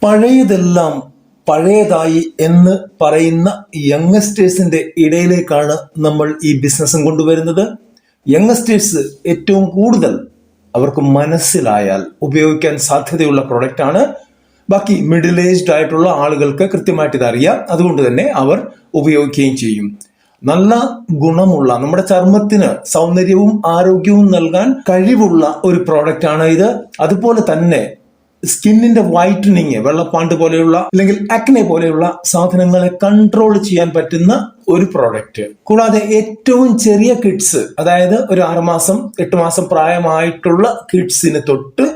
പഴയതെല്ലാം പഴയതായി എന്ന് പറയുന്ന യങ്സ്റ്റേഴ്സിന്റെ ഇടയിലേക്കാണ് നമ്മൾ ഈ ബിസിനസ്സും കൊണ്ടുവരുന്നത്. യങ്സ്റ്റേഴ്സ് ഏറ്റവും കൂടുതൽ അവർക്ക് മനസ്സിലായാൽ ഉപയോഗിക്കാൻ സാധ്യതയുള്ള പ്രൊഡക്റ്റ് ആണ്. ബാക്കി മിഡിൽ ഏജ്ഡ് ആയിട്ടുള്ള ആളുകൾക്ക് കൃത്യമായിട്ട് ഇതറിയാം, അതുകൊണ്ട് തന്നെ അവർ ഉപയോഗിക്കുകയും ചെയ്യും. നല്ല ഗുണമുള്ള, നമ്മുടെ ചർമ്മത്തിന് സൗന്ദര്യവും ആരോഗ്യവും നൽകാൻ കഴിവുള്ള ഒരു പ്രോഡക്റ്റ് ആണ് ഇത്. അതുപോലെ തന്നെ സ്കിന്നിന്റെ വൈറ്റനിങ്, വെള്ളപ്പാണ്ട് പോലെയുള്ള അല്ലെങ്കിൽ ആക്നെ പോലെയുള്ള സാധനങ്ങളെ കൺട്രോൾ ചെയ്യാൻ പറ്റുന്ന ഒരു പ്രോഡക്റ്റ്. കൂടാതെ ഏറ്റവും ചെറിയ കിഡ്സ്, അതായത് ഒരു 6 മാസം 8 മാസം പ്രായമായിട്ടുള്ള കിഡ്സിന് തൊട്ട്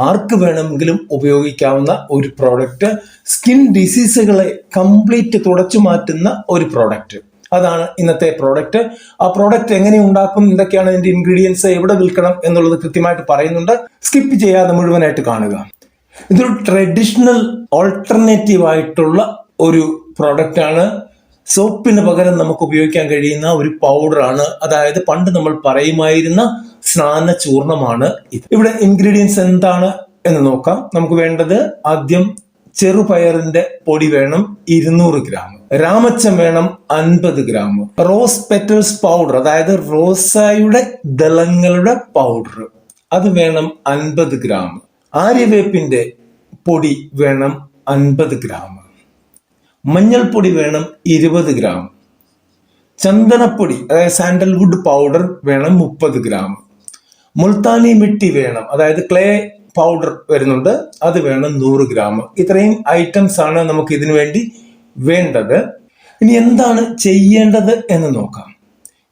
ആർക്ക് വേണമെങ്കിലും ഉപയോഗിക്കാവുന്ന ഒരു പ്രോഡക്റ്റ്. സ്കിൻ ഡിസീസുകളെ കംപ്ലീറ്റ് തുടച്ചു മാറ്റുന്ന ഒരു പ്രോഡക്റ്റ്. അതാണ് ഇന്നത്തെ പ്രോഡക്റ്റ്. ആ പ്രോഡക്റ്റ് എങ്ങനെ ഉണ്ടാക്കും, എന്തൊക്കെയാണ് അതിന്റെ ഇൻഗ്രീഡിയൻസ്, എവിടെ വിൽക്കണം എന്നുള്ളത് കൃത്യമായിട്ട് പറയുന്നുണ്ട്. സ്കിപ്പ് ചെയ്യാതെ മുഴുവനായിട്ട് കാണുക. ഇതൊരു ട്രഡീഷണൽ ഓൾട്ടർനേറ്റീവ് ആയിട്ടുള്ള ഒരു പ്രോഡക്റ്റ് ആണ്. സോപ്പിന് പകരം നമുക്ക് ഉപയോഗിക്കാൻ കഴിയുന്ന ഒരു പൗഡറാണ്. അതായത് പണ്ട് നമ്മൾ പറയുമായിരുന്ന സ്നാന ചൂർണമാണ് ഇത്. ഇവിടെ ഇൻഗ്രീഡിയൻസ് എന്താണ് എന്ന് നോക്കാം. നമുക്ക് വേണ്ടത് ആദ്യം ചെറുപയറിന്റെ പൊടി വേണം 200 ഗ്രാം, രാമച്ചം വേണം 50 ഗ്രാം, റോസ് പെറ്റൽസ് പൗഡർ അതായത് റോസായുടെ ദളങ്ങളുടെ പൗഡർ അത് വേണം 50 ഗ്രാം, ആര്യവേപ്പിന്റെ പൊടി വേണം 50 ഗ്രാം, മഞ്ഞൾപ്പൊടി വേണം 20 ഗ്രാം, ചന്ദനപ്പൊടി അതായത് സാൻഡൽവുഡ് പൗഡർ വേണം 30 ഗ്രാം, മുൾത്താനി മിട്ടി വേണം, അതായത് ക്ലേ പൗഡർ വരുന്നുണ്ട്, അത് വേണം 100 ഗ്രാം. ഇത്രയും ഐറ്റംസ് ആണ് നമുക്ക് ഇതിനു വേണ്ടി വേണ്ടത്. ഇനി എന്താണ് ചെയ്യേണ്ടത് എന്ന് നോക്കാം.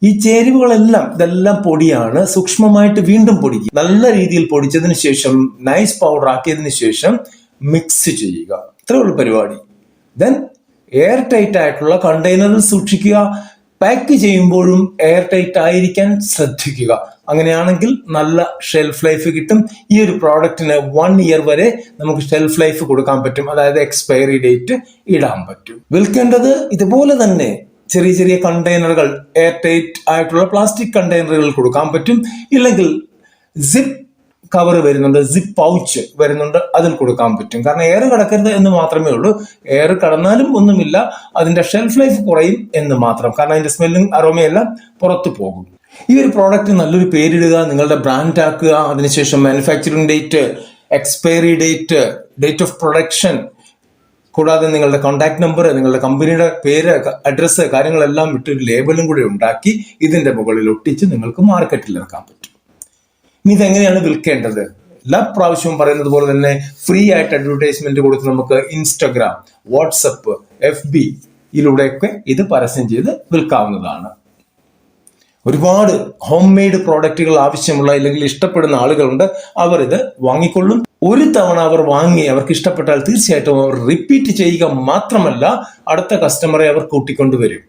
ഈ ചേരുവകളെല്ലാം ഇതെല്ലാം പൊടിയാണ്. സൂക്ഷ്മമായിട്ട് വീണ്ടും പൊടിക്കുക. നല്ല രീതിയിൽ പൊടിച്ചതിന് ശേഷം നൈസ് പൗഡർ ആക്കിയതിനു ശേഷം മിക്സ് ചെയ്യുക. ഇത്രയുള്ള പരിപാടി. ദെൻ എയർ ടൈറ്റ് ആയിട്ടുള്ള കണ്ടെയ്നറിൽ സൂക്ഷിക്കുക. പാക്ക് ചെയ്യുമ്പോഴും എയർ ടൈറ്റ് ആയിരിക്കാൻ ശ്രദ്ധിക്കുക. അങ്ങനെയാണെങ്കിൽ നല്ല ഷെൽഫ് ലൈഫ് കിട്ടും. ഈ ഒരു പ്രോഡക്റ്റിന് 1 ഇയർ വരെ നമുക്ക് ഷെൽഫ് ലൈഫ് കൊടുക്കാൻ പറ്റും, അതായത് എക്സ്പയറി ഡേറ്റ് ഇടാൻ പറ്റും. വിൽക്കേണ്ടത് ഇതുപോലെ തന്നെ ചെറിയ ചെറിയ കണ്ടെയ്നറുകൾ, എയർ ടൈറ്റ് ആയിട്ടുള്ള പ്ലാസ്റ്റിക് കണ്ടെയ്നറുകൾ കൊടുക്കാൻ പറ്റും. ഇല്ലെങ്കിൽ സിപ്പ് കവർ വരുന്നുണ്ട്, സിപ്പ് പൗച്ച് വരുന്നുണ്ട്, അതിൽ കൊടുക്കാൻ പറ്റും. കാരണം എയർ കടക്കരുത് എന്ന് മാത്രമേ ഉള്ളൂ. എയർ കടന്നാലും ഒന്നുമില്ല, അതിന്റെ ഷെൽഫ് ലൈഫ് കുറയും എന്ന് മാത്രം. കാരണം അതിന്റെ സ്മെല്ലും അരോമയെല്ലാം പുറത്തു പോകും. ഈ ഒരു പ്രോഡക്റ്റ് നല്ലൊരു പേരിടുക, നിങ്ങളുടെ ബ്രാൻഡ് ആക്കുക. അതിനുശേഷം manufacturing date, expiry date, date of production, കൂടാതെ നിങ്ങളുടെ കോൺടാക്ട് നമ്പർ, നിങ്ങളുടെ കമ്പനിയുടെ പേര്, അഡ്രസ്സ്, കാര്യങ്ങളെല്ലാം ഇട്ടൊരു ലേബലും കൂടി ഉണ്ടാക്കി ഇതിന്റെ മുകളിൽ ഒട്ടിച്ച് നിങ്ങൾക്ക് മാർക്കറ്റിൽ ഇറക്കാൻ പറ്റും. ഇനി ഇതെങ്ങനെയാണ് വിൽക്കേണ്ടത്? എല്ലാ പ്രാവശ്യവും പറയുന്നത് പോലെ തന്നെ ഫ്രീ ആയിട്ട് അഡ്വർടൈസ്മെന്റ് കൊടുത്ത് നമുക്ക് ഇൻസ്റ്റഗ്രാം, വാട്സപ്പ്, FB യിലൂടെയൊക്കെ ഇത് പരസ്യം ചെയ്ത് വിൽക്കാവുന്നതാണ്. ഒരുപാട് ഹോം മെയ്ഡ് പ്രോഡക്റ്റുകൾ ആവശ്യമുള്ള അല്ലെങ്കിൽ ഇഷ്ടപ്പെടുന്ന ആളുകളുണ്ട്. അവർ ഇത് വാങ്ങിക്കൊള്ളും. ഒരു തവണ അവർ വാങ്ങി അവർക്ക് ഇഷ്ടപ്പെട്ടാൽ തീർച്ചയായിട്ടും അവർ റിപ്പീറ്റ് ചെയ്യുക മാത്രമല്ല, അടുത്ത കസ്റ്റമറെ അവർ കൂട്ടിക്കൊണ്ടുവരും.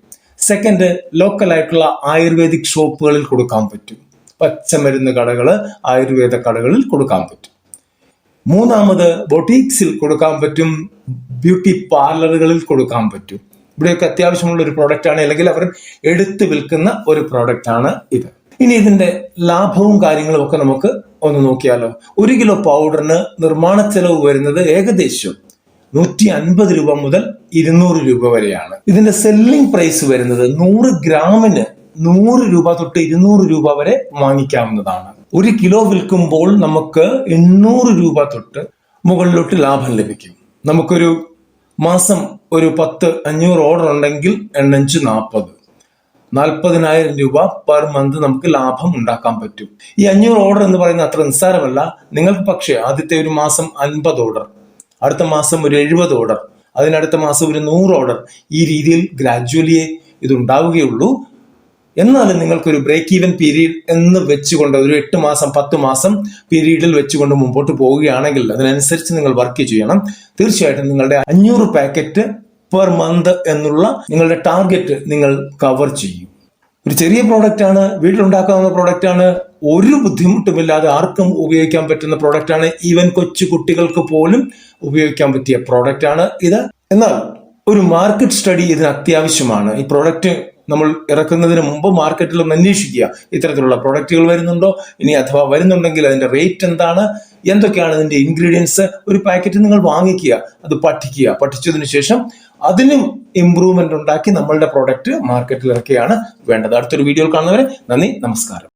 സെക്കൻഡ്, ലോക്കൽ ആയിട്ടുള്ള ആയുർവേദിക് ഷോപ്പുകളിൽ കൊടുക്കാൻ പറ്റും. പച്ചമരുന്ന് കടകള്, ആയുർവേദ കടകളിൽ കൊടുക്കാൻ പറ്റും. മൂന്നാമത്, ബൊട്ടീക്സിൽ കൊടുക്കാൻ പറ്റും, ബ്യൂട്ടി പാർലറുകളിൽ കൊടുക്കാൻ പറ്റും. ഇവിടെയൊക്കെ അത്യാവശ്യമുള്ള ഒരു പ്രോഡക്റ്റ് ആണ്, അല്ലെങ്കിൽ അവർ എടുത്തു വിൽക്കുന്ന ഒരു പ്രോഡക്റ്റ് ആണ് ഇത്. ഇനി ഇതിന്റെ ലാഭവും കാര്യങ്ങളും ഒക്കെ നമുക്ക് ഒന്ന് നോക്കിയാലോ. 1 കിലോ പൗഡറിന് നിർമ്മാണ ചെലവ് വരുന്നത് ഏകദേശം 150 രൂപ മുതൽ 200 രൂപ വരെയാണ്. ഇതിന്റെ സെല്ലിംഗ് പ്രൈസ് വരുന്നത് 100 ഗ്രാമിന് 100 രൂപ തൊട്ട് 200 രൂപ വരെ വാങ്ങിക്കാവുന്നതാണ്. 1 കിലോ വിൽക്കുമ്പോൾ നമുക്ക് 800 രൂപ തൊട്ട് മുകളിലോട്ട് ലാഭം ലഭിക്കും. നമുക്കൊരു മാസം ഒരു 10-500 ഓർഡർ ഉണ്ടെങ്കിൽ 8×5 40,000 രൂപ പെർ മന്ത് നമുക്ക് ലാഭം ഉണ്ടാക്കാൻ പറ്റും. ഈ 500 ഓർഡർ എന്ന് പറയുന്നത് അത്ര നിസ്സാരമല്ല. നിങ്ങൾക്ക് പക്ഷേ ആദ്യത്തെ ഒരു മാസം 50 ഓർഡർ, അടുത്ത മാസം ഒരു 70 ഓർഡർ, അതിനടുത്ത മാസം ഒരു 100 ഓർഡർ, ഈ രീതിയിൽ ഗ്രാജുവലിയേ ഇത് ഉണ്ടാവുകയുള്ളൂ. എന്നാലും നിങ്ങൾക്കൊരു ബ്രേക്ക് ഈവൻ പീരീഡ് എന്ന് വെച്ചുകൊണ്ട് ഒരു 8 മാസം 10 മാസം പീരീഡിൽ വെച്ചുകൊണ്ട് മുമ്പോട്ട് പോവുകയാണെങ്കിൽ അതിനനുസരിച്ച് നിങ്ങൾ വർക്ക് ചെയ്യണം. തീർച്ചയായിട്ടും നിങ്ങളുടെ 500 പാക്കറ്റ് പെർ മന്ത് എന്നുള്ള നിങ്ങളുടെ ടാർഗറ്റ് നിങ്ങൾ കവർ ചെയ്യും. ഒരു ചെറിയ പ്രോഡക്റ്റ് ആണ്, വീട്ടിലുണ്ടാക്കാവുന്ന പ്രോഡക്റ്റ് ആണ്, ഒരു ബുദ്ധിമുട്ടുമില്ലാതെ ആർക്കും ഉപയോഗിക്കാൻ പറ്റുന്ന പ്രോഡക്റ്റ് ആണ്. ഈവൻ കൊച്ചു കുട്ടികൾക്ക് പോലും ഉപയോഗിക്കാൻ പറ്റിയ പ്രോഡക്റ്റ് ആണ് ഇത്. എന്നാൽ ഒരു മാർക്കറ്റ് സ്റ്റഡി ഇതിന് അത്യാവശ്യമാണ്. ഈ പ്രോഡക്റ്റ് നമ്മൾ ഇറക്കുന്നതിന് മുമ്പ് മാർക്കറ്റിൽ ഒന്ന് അന്വേഷിക്കുക, ഇത്തരത്തിലുള്ള പ്രൊഡക്റ്റുകൾ വരുന്നുണ്ടോ, ഇനി അഥവാ വരുന്നുണ്ടെങ്കിൽ അതിന്റെ റേറ്റ് എന്താണ്, എന്തൊക്കെയാണ് ഇതിന്റെ ഇൻഗ്രീഡിയൻസ്. ഒരു പാക്കറ്റ് നിങ്ങൾ വാങ്ങിക്കുക, അത് പഠിക്കുക, പഠിച്ചതിന് ശേഷം അതിനും ഇംപ്രൂവ്മെന്റ് ഉണ്ടാക്കി നമ്മളുടെ പ്രൊഡക്റ്റ് മാർക്കറ്റിൽ ഇറക്കുകയാണ് വേണ്ടത്. അടുത്തൊരു വീഡിയോയിൽ കാണുന്നവരെ നന്ദി, നമസ്കാരം.